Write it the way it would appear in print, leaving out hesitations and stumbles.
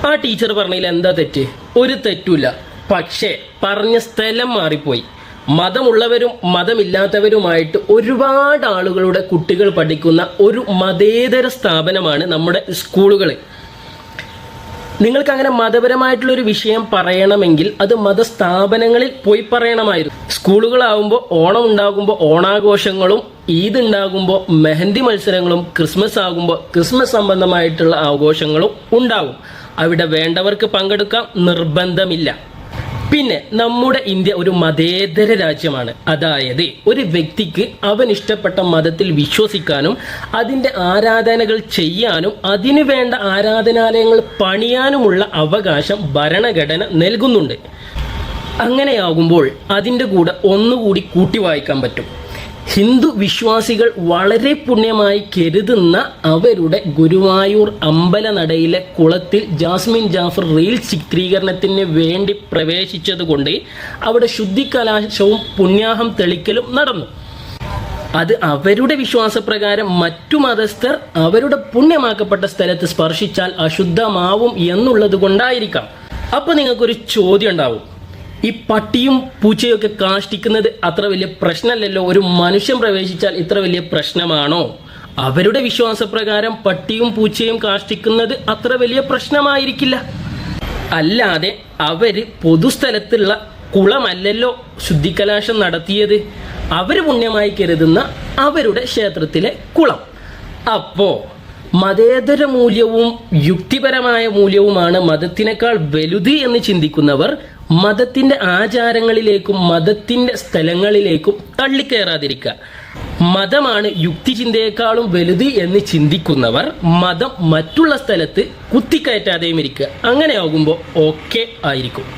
ആ ടീച്ചർ പറഞ്ഞതിൽ എന്താ തെറ്റ്? ഒരു തെറ്റുമില്ല. പക്ഷേ പറഞ്ഞ സ്ഥലം മാറിപ്പോയി. മതമുള്ളവരും മതമില്ലാത്തവരുമായിട്ട് ഒരുപാട് ആളുകളുടെ കുട്ടികൾ പഠിക്കുന്ന ഒരു മതേതര സ്ഥാപനമാണ് നമ്മുടെ സ്കൂളുകൾ. നിങ്ങൾക്ക് അങ്ങനെ മതപരമായിട്ടുള്ളൊരു വിഷയം പറയണമെങ്കിൽ അത് മതസ്ഥാപനങ്ങളിൽ പോയി പറയണമായിരുന്നു. സ്കൂളുകളാവുമ്പോൾ ഓണം ഉണ്ടാകുമ്പോൾ ഓണാഘോഷങ്ങളും, ഈദ് ഉണ്ടാകുമ്പോൾ മെഹന്തി മത്സരങ്ങളും, ക്രിസ്മസ് ആകുമ്പോൾ ക്രിസ്മസ് സംബന്ധമായിട്ടുള്ള ആഘോഷങ്ങളും ഉണ്ടാകും. അവിടെ വേണ്ടവർക്ക് പങ്കെടുക്കാം, നിർബന്ധമില്ല. പിന്നെ നമ്മുടെ ഇന്ത്യ ഒരു മതേതര രാജ്യമാണ്. അതായത് ഒരു വ്യക്തിക്ക് അവൻ ഇഷ്ടപ്പെട്ട മതത്തിൽ വിശ്വസിക്കാനും അതിൻ്റെ ആരാധനകൾ ചെയ്യാനും അതിനു വേണ്ട ആരാധനാലയങ്ങൾ പണിയാനുമുള്ള അവകാശം ഭരണഘടന നൽകുന്നുണ്ട്. അങ്ങനെയാകുമ്പോൾ അതിൻ്റെ കൂടെ ഒന്നുകൂടി കൂട്ടി വായിക്കാൻ പറ്റും. ഹിന്ദു വിശ്വാസികൾ വളരെ പുണ്യമായി കരുതുന്ന അവരുടെ ഗുരുവായൂർ അമ്പലനടയിലെ കുളത്തിൽ ജാസ്മിൻ ജാഫർ റീൽ ചിത്രീകരണത്തിന് വേണ്ടി പ്രവേശിച്ചതുകൊണ്ട് അവിടെ ശുദ്ധികലാശവും പുണ്യാഹം തെളിക്കലും നടന്നു. അത് അവരുടെ വിശ്വാസപ്രകാരം മറ്റു മതസ്ഥർ അവരുടെ പുണ്യമാക്കപ്പെട്ട സ്ഥലത്ത് സ്പർശിച്ചാൽ അശുദ്ധമാവും എന്നുള്ളത് കൊണ്ടായിരിക്കാം. അപ്പോൾ നിങ്ങൾക്കൊരു ചോദ്യം ഉണ്ടാവും, ഈ പട്ടിയും പൂച്ചയൊക്കെ കാഷ്ടിക്കുന്നത് അത്ര വലിയ പ്രശ്നമല്ലല്ലോ, ഒരു മനുഷ്യൻ പ്രവേശിച്ചാൽ ഇത്ര വലിയ പ്രശ്നമാണോ? അവരുടെ വിശ്വാസപ്രകാരം പട്ടിയും പൂച്ചയും കാഷ്ടിക്കുന്നത് അത്ര വലിയ പ്രശ്നമായിരിക്കില്ല. അല്ലാതെ അവര് പൊതുസ്ഥലത്തുള്ള കുളമല്ലല്ലോ ശുദ്ധികലാശം നടത്തിയത്, അവര് പുണ്യമായി കരുതുന്ന അവരുടെ ക്ഷേത്രത്തിലെ കുളം. അപ്പോ മതേതര മൂല്യവും യുക്തിപരമായ മൂല്യവുമാണ് മതത്തിനേക്കാൾ വലുത് എന്ന് ചിന്തിക്കുന്നവർ മതത്തിന്റെ ആചാരങ്ങളിലേക്കും മതത്തിന്റെ സ്ഥലങ്ങളിലേക്കും തള്ളിക്കയറാതിരിക്കുക. മതമാണ് യുക്തിചിന്തയെക്കാളും വലുത് എന്ന് ചിന്തിക്കുന്നവർ മതം മറ്റുള്ള സ്ഥലത്ത് കുത്തിക്കയറ്റാതെയും ഇരിക്കുക. അങ്ങനെയാകുമ്പോൾ ഓക്കെ ആയിരിക്കും.